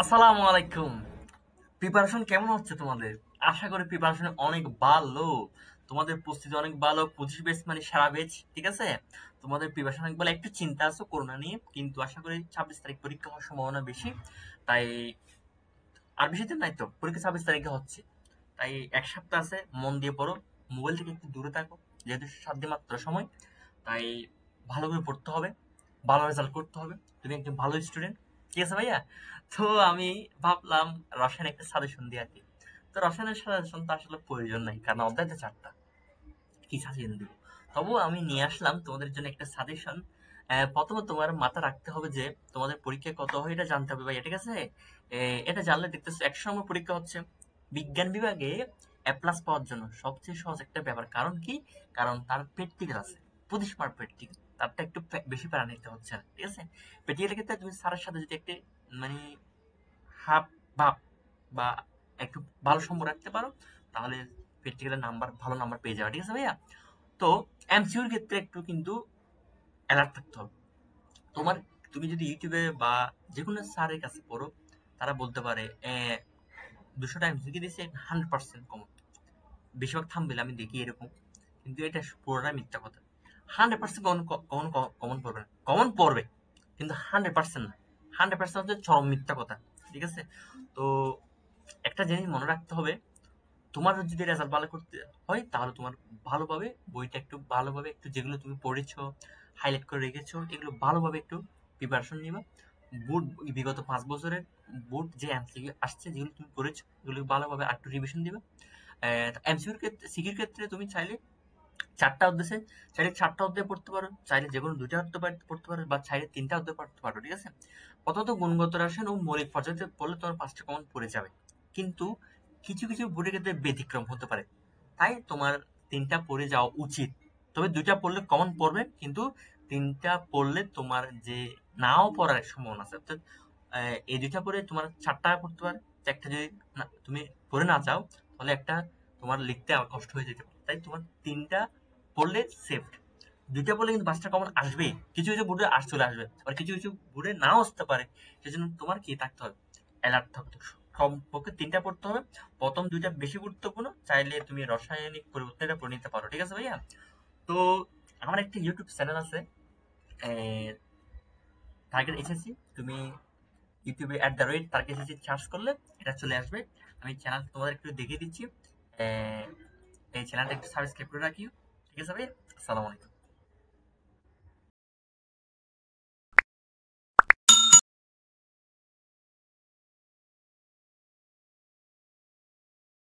আসসালামু আলাইকুম। প্রিপারেশন কেমন হচ্ছে তোমাদের? আশা করি প্রিপারেশন অনেক ভালো। তোমাদের প্রস্তুতি অনেক ভালো। 25 ব্যাচ মানে সারা ব্যাচ, ঠিক আছে? তোমাদের প্রিপারেশন অনেক ভালো। একটু চিন্তা আছে করোনা নিয়ে, কিন্তু আশা করি 26 তারিখ পরীক্ষা হওয়ার সম্ভাবনা বেশি। তাই আর বেশি দিন নাই তো, পরীক্ষা 26 তারিখে হচ্ছে। তাই এক সপ্তাহ আছে, মন দিয়ে পড়ো। মোবাইল থেকে একটু দূরে থাকো, যেহেতু 7 দিন মাত্র সময়। তাই ভালো করে পড়তে হবে, ভালো রেজাল্ট করতে হবে। তুমি একজন ভালো স্টুডেন্ট, ঠিক আছে ভাইয়া? তো আমি ভাবলাম রসায়ন একটা সাজেশন দিই আর কি। তো রসায়নের সাজেশন তো আসলে প্রয়োজন নাই, কারণ অধ্যায় তো 4টা, কি সাজেশন দিব? তবুও আমি নিয়ে আসলাম তোমাদের জন্য একটা সাজেশন। প্রথমত তোমার মাথা রাখতে হবে যে তোমাদের পরীক্ষা কত হয় এটা জানতে হবে ভাইয়া, ঠিক আছে? এটা জানলে দেখতেছো 100 নম্বর পরীক্ষা হচ্ছে। বিজ্ঞান বিভাগে এ প্লাস পাওয়ার জন্য সবচেয়ে সহজ একটা ব্যাপার, কারণ কি? কারণ তার প্র্যাকটিক্যাল আছে, 25 মার্ক প্র্যাকটিক্যাল। তারটা একটু বেশি প্যারা নিতে হচ্ছে না, ঠিক আছে? প্র্যাকটিক্যালের ক্ষেত্রে তুমি স্যারের সাথে যদি একটি মানে হাব ভাব বা একটু ভালো সম্পর্ক রাখতে পারো, তাহলে প্র্যাকটিক্যালের নাম্বার, ভালো নাম্বার পেয়ে যাবে, ঠিক আছে ভাইয়া? তো এমসিকিউর ক্ষেত্রে একটু কিন্তু অ্যালার্ট থাকতে হবে তোমার। তুমি যদি ইউটিউবে বা যে কোনো স্যারের কাছে পড়ো, তারা বলতে পারে 200টা এমসিকিউ দিয়েছে 100% কমন। বেশিরভাগ থাম্বনেল আমি দেখি এরকম, কিন্তু এটা পুরোটাই মিথ্যা কথা। 100% কমন, কমন, কমন পড়বে না। কমন পড়বে, কিন্তু 100% না। 100% হচ্ছে চরম মিথ্যা কথা, ঠিক আছে? তো একটা জিনিস মনে রাখতে হবে, তোমার যদি রেজাল্ট ভালো করতে হয়, তাহলে তোমার ভালোভাবে বইটা একটু ভালোভাবে একটু, যেগুলো তুমি পড়েছো, হাইলাইট করে রেখেছো, এগুলো ভালোভাবে একটু প্রিপারেশন নিবা। বোর্ড, বিগত 5 বছরের বোর্ড যে এমসিকিউ আসছে, যেগুলো তুমি পড়েছো, এগুলো ভালোভাবে একটু রিভিশন দিবা। এমসিকিউর ক্ষেত্রে, সিকিউর ক্ষেত্রে তুমি চাইলে 4টা অধ্যায়, চাইলে 4টা অধ্যায় পড়তে পারো, চাইলে যে কোনো 2টা অধ্যায় পড়তে পারো, বা চাইলে 3টা অধ্যায় পড়তে পারো, ঠিক আছে? প্রথমত গুণগত রসায়ন ও মৌলিক পর্যায়ে পড়লে তোমার 5টা কমন পড়ে যাবে। কিন্তু কিছু কিছু বোর্ডের ক্ষেত্রে ব্যতিক্রম হতে পারে, তাই তোমার 3টা পড়ে যাওয়া উচিত। তবে 2টা পড়লে কমন পড়বে, কিন্তু 3টা পড়লে তোমার যে নাও পড়ার সম্ভাবনা আছে, অর্থাৎ এই 2টা পড়ে তোমার 4টা পড়তে পারে। একটা যদি তুমি পড়ে না চাও, তাহলে একটা তোমার লিখতে আর কষ্ট হয়ে যেতে পারে। তাই তোমার 3টা পড়লে সেফ। 2টা পড়লে কিন্তু 5টা কমন আসবেই। কিছু কিছু বোর্ডে চলে আসবে, আবার কিছু কিছু বোর্ডে নাও আসতে পারে। সেজন্য তোমার কি থাকতে হবে? অ্যালার্ট থাকতে হবে। কমপক্ষে 3টা পড়তে হবে। প্রথম 2টা বেশি গুরুত্বপূর্ণ, চাইলে তুমি রাসায়নিক পরিবর্তনটা করে নিতে পারো, ঠিক আছে ভাইয়া? তো আমার একটা ইউটিউব চ্যানেল আছে, টার্গেট এসএসসি। তুমি ইউটিউবে @টার্গেট এসএসসি সার্চ করলে এটা চলে আসবে। আমি চ্যানেল তোমাদের একটু দেখিয়ে দিচ্ছি। এই চ্যানেলটা একটু সাবস্ক্রাইব করে রাখিও, ঠিক আছে ভাই? আসসালামু আলাইকুম।